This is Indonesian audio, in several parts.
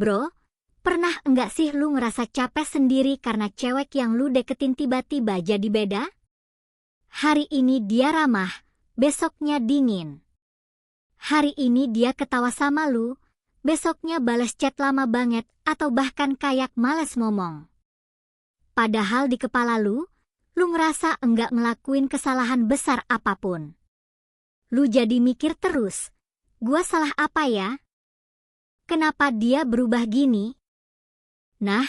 Bro, pernah enggak sih lu ngerasa capek sendiri karena cewek yang lu deketin tiba-tiba jadi beda? Hari ini dia ramah, besoknya dingin. Hari ini dia ketawa sama lu, besoknya bales chat lama banget atau bahkan kayak males ngomong. Padahal di kepala lu ngerasa enggak ngelakuin kesalahan besar apapun. Lu jadi mikir terus, gua salah apa ya? Kenapa dia berubah gini? Nah,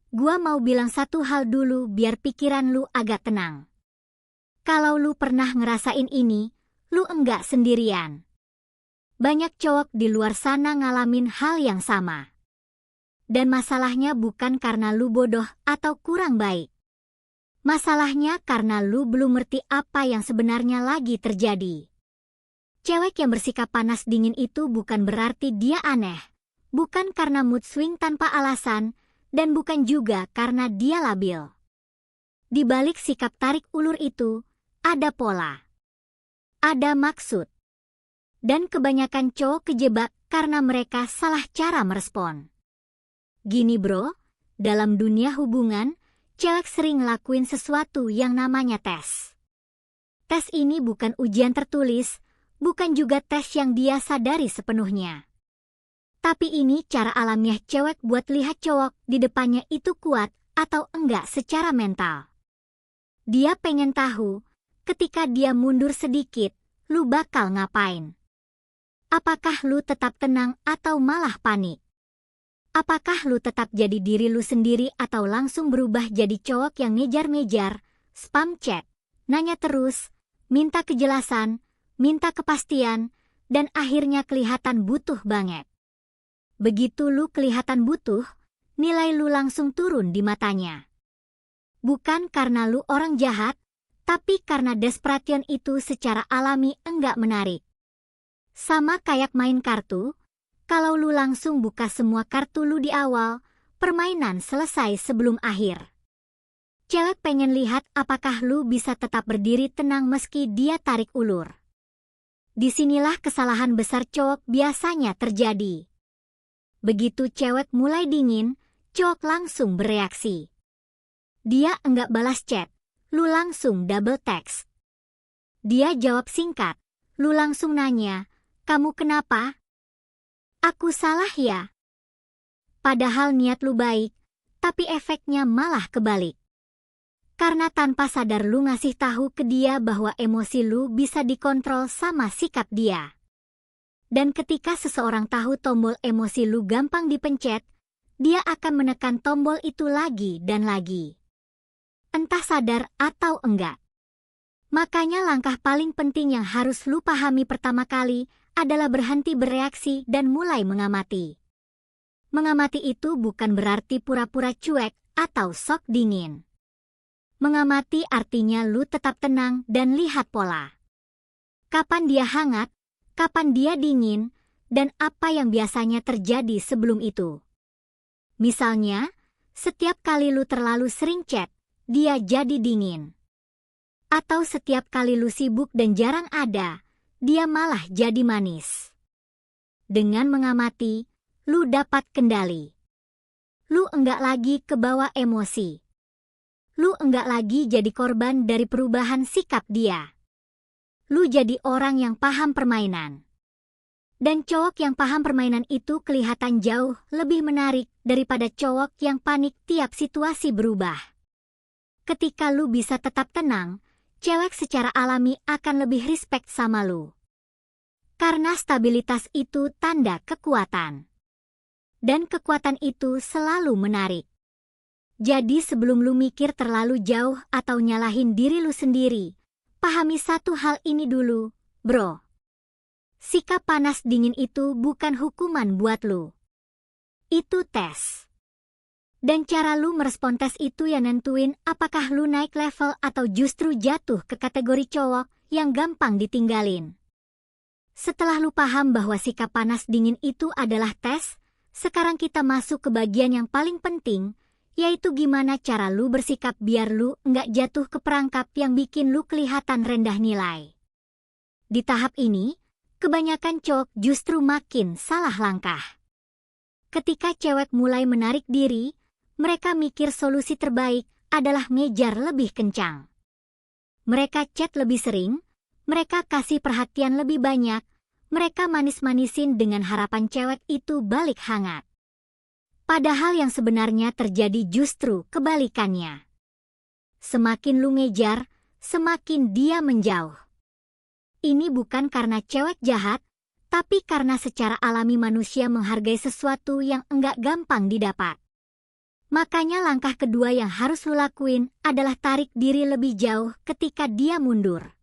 gua mau bilang satu hal dulu biar pikiran lu agak tenang. Kalau lu pernah ngerasain ini, lu enggak sendirian. Banyak cowok di luar sana ngalamin hal yang sama. Dan masalahnya bukan karena lu bodoh atau kurang baik. Masalahnya karena lu belum ngerti apa yang sebenarnya lagi terjadi. Cewek yang bersikap panas dingin itu bukan berarti dia aneh. Bukan karena mood swing tanpa alasan, dan bukan juga karena dia labil. Di balik sikap tarik ulur itu, ada pola. Ada maksud. Dan kebanyakan cowok kejebak karena mereka salah cara merespon. Gini bro, dalam dunia hubungan, cewek sering ngelakuin sesuatu yang namanya tes. Tes ini bukan ujian tertulis, bukan juga tes yang dia sadari sepenuhnya. Tapi ini cara alamiah cewek buat lihat cowok di depannya itu kuat atau enggak secara mental. Dia pengen tahu, ketika dia mundur sedikit, lu bakal ngapain? Apakah lu tetap tenang atau malah panik? Apakah lu tetap jadi diri lu sendiri atau langsung berubah jadi cowok yang ngejar-ngejar, spam chat, nanya terus, minta kejelasan, minta kepastian, dan akhirnya kelihatan butuh banget. Begitu lu kelihatan butuh, nilai lu langsung turun di matanya. Bukan karena lu orang jahat, tapi karena desperation itu secara alami enggak menarik. Sama kayak main kartu, kalau lu langsung buka semua kartu lu di awal, permainan selesai sebelum akhir. Cewek pengen lihat apakah lu bisa tetap berdiri tenang meski dia tarik ulur. Disinilah kesalahan besar cowok biasanya terjadi. Begitu cewek mulai dingin, cowok langsung bereaksi. Dia enggak balas chat, lu langsung double text. Dia jawab singkat, lu langsung nanya, kamu kenapa? Aku salah ya? Padahal niat lu baik, tapi efeknya malah kebalik. Karena tanpa sadar lu ngasih tahu ke dia bahwa emosi lu bisa dikontrol sama sikap dia. Dan ketika seseorang tahu tombol emosi lu gampang dipencet, dia akan menekan tombol itu lagi dan lagi. Entah sadar atau enggak. Makanya langkah paling penting yang harus lu pahami pertama kali adalah berhenti bereaksi dan mulai mengamati. Mengamati itu bukan berarti pura-pura cuek atau sok dingin. Mengamati artinya lu tetap tenang dan lihat pola. Kapan dia hangat, kapan dia dingin, dan apa yang biasanya terjadi sebelum itu. Misalnya, setiap kali lu terlalu sering chat, dia jadi dingin. Atau setiap kali lu sibuk dan jarang ada, dia malah jadi manis. Dengan mengamati, lu dapat kendali. Lu enggak lagi kebawa emosi. Lu enggak lagi jadi korban dari perubahan sikap dia. Lu jadi orang yang paham permainan. Dan cowok yang paham permainan itu kelihatan jauh lebih menarik daripada cowok yang panik tiap situasi berubah. Ketika lu bisa tetap tenang, cewek secara alami akan lebih respect sama lu. Karena stabilitas itu tanda kekuatan. Dan kekuatan itu selalu menarik. Jadi sebelum lu mikir terlalu jauh atau nyalahin diri lu sendiri, pahami satu hal ini dulu, bro. Sikap panas dingin itu bukan hukuman buat lu. Itu tes. Dan cara lu merespon tes itu yang nentuin apakah lu naik level atau justru jatuh ke kategori cowok yang gampang ditinggalin. Setelah lu paham bahwa sikap panas dingin itu adalah tes, sekarang kita masuk ke bagian yang paling penting, yaitu gimana cara lu bersikap biar lu nggak jatuh ke perangkap yang bikin lu kelihatan rendah nilai. Di tahap ini, kebanyakan cowok justru makin salah langkah. Ketika cewek mulai menarik diri, mereka mikir solusi terbaik adalah ngejar lebih kencang. Mereka chat lebih sering, mereka kasih perhatian lebih banyak, mereka manis-manisin dengan harapan cewek itu balik hangat. Padahal yang sebenarnya terjadi justru kebalikannya. Semakin lu ngejar, semakin dia menjauh. Ini bukan karena cewek jahat, tapi karena secara alami manusia menghargai sesuatu yang enggak gampang didapat. Makanya langkah kedua yang harus lu lakuin adalah tarik diri lebih jauh ketika dia mundur.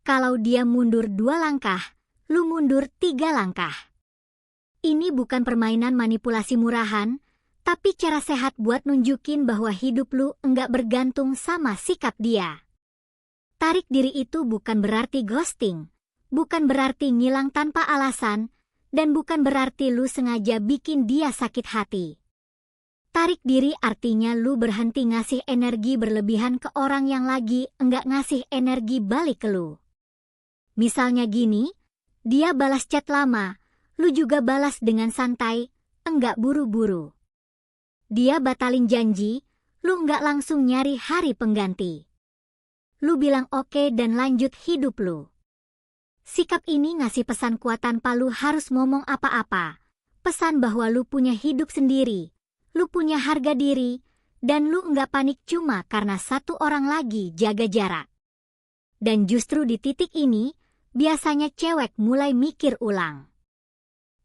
Kalau dia mundur 2 langkah, lu mundur 3 langkah. Ini bukan permainan manipulasi murahan, tapi cara sehat buat nunjukin bahwa hidup lu enggak bergantung sama sikap dia. Tarik diri itu bukan berarti ghosting, bukan berarti ngilang tanpa alasan, dan bukan berarti lu sengaja bikin dia sakit hati. Tarik diri artinya lu berhenti ngasih energi berlebihan ke orang yang lagi enggak ngasih energi balik ke lu. Misalnya gini, dia balas chat lama, lu juga balas dengan santai, enggak buru-buru. Dia batalin janji, lu enggak langsung nyari hari pengganti. Lu bilang oke dan lanjut hidup lu. Sikap ini ngasih pesan kuat tanpa lu harus ngomong apa-apa. Pesan bahwa lu punya hidup sendiri, lu punya harga diri, dan lu enggak panik cuma karena satu orang lagi jaga jarak. Dan justru di titik ini, biasanya cewek mulai mikir ulang.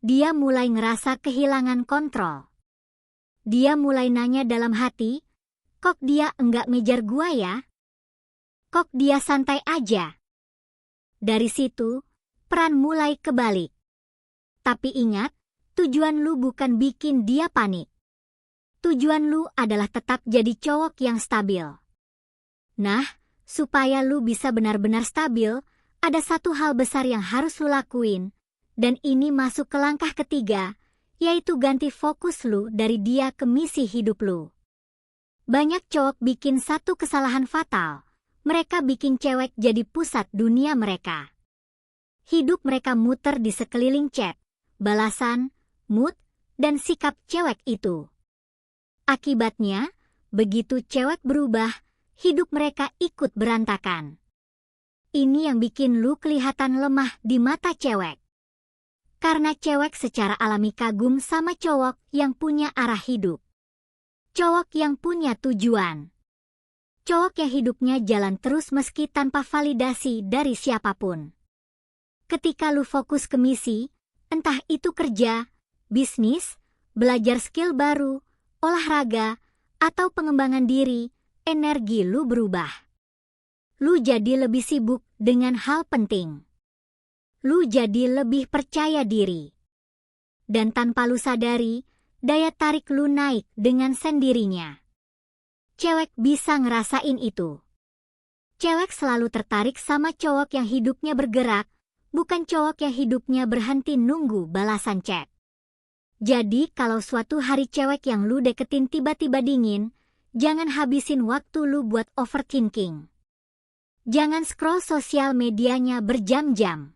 Dia mulai ngerasa kehilangan kontrol. Dia mulai nanya dalam hati, kok dia enggak ngejar gua ya? Kok dia santai aja? Dari situ, peran mulai kebalik. Tapi ingat, tujuan lu bukan bikin dia panik. Tujuan lu adalah tetap jadi cowok yang stabil. Nah, supaya lu bisa benar-benar stabil, ada satu hal besar yang harus lu lakuin. Dan ini masuk ke langkah ketiga, yaitu ganti fokus lu dari dia ke misi hidup lu. Banyak cowok bikin satu kesalahan fatal. Mereka bikin cewek jadi pusat dunia mereka. Hidup mereka muter di sekeliling chat, balasan, mood, dan sikap cewek itu. Akibatnya, begitu cewek berubah, hidup mereka ikut berantakan. Ini yang bikin lu kelihatan lemah di mata cewek. Karena cewek secara alami kagum sama cowok yang punya arah hidup. Cowok yang punya tujuan. Cowok yang hidupnya jalan terus meski tanpa validasi dari siapapun. Ketika lu fokus ke misi, entah itu kerja, bisnis, belajar skill baru, olahraga, atau pengembangan diri, energi lu berubah. Lu jadi lebih sibuk dengan hal penting. Lu jadi lebih percaya diri. Dan tanpa lu sadari, daya tarik lu naik dengan sendirinya. Cewek bisa ngerasain itu. Cewek selalu tertarik sama cowok yang hidupnya bergerak, bukan cowok yang hidupnya berhenti nunggu balasan chat. Jadi kalau suatu hari cewek yang lu deketin tiba-tiba dingin, jangan habisin waktu lu buat overthinking. Jangan scroll sosial medianya berjam-jam.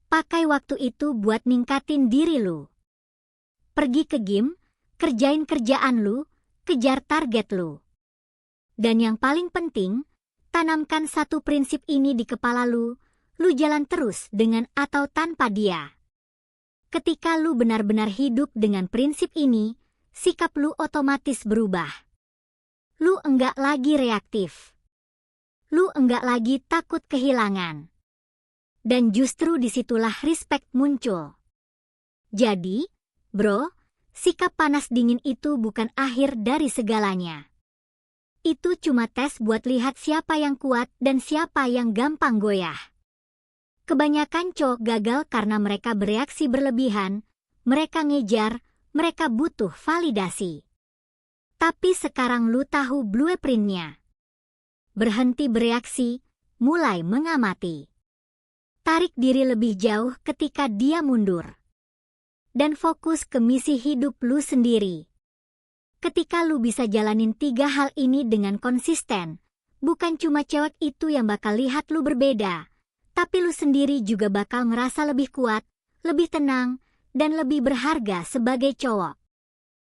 Pakai waktu itu buat ningkatin diri lu. Pergi ke gym, kerjain kerjaan lu, kejar target lu. Dan yang paling penting, tanamkan satu prinsip ini di kepala lu jalan terus dengan atau tanpa dia. Ketika lu benar-benar hidup dengan prinsip ini, sikap lu otomatis berubah. Lu enggak lagi reaktif. Lu enggak lagi takut kehilangan. Dan justru disitulah respect muncul. Jadi, bro, sikap panas dingin itu bukan akhir dari segalanya. Itu cuma tes buat lihat siapa yang kuat dan siapa yang gampang goyah. Kebanyakan cowok gagal karena mereka bereaksi berlebihan, mereka ngejar, mereka butuh validasi. Tapi sekarang lu tahu blueprint-nya. Berhenti bereaksi, mulai mengamati. Tarik diri lebih jauh ketika dia mundur. Dan fokus ke misi hidup lu sendiri. Ketika lu bisa jalanin 3 hal ini dengan konsisten, bukan cuma cewek itu yang bakal lihat lu berbeda, tapi lu sendiri juga bakal ngerasa lebih kuat, lebih tenang, dan lebih berharga sebagai cowok.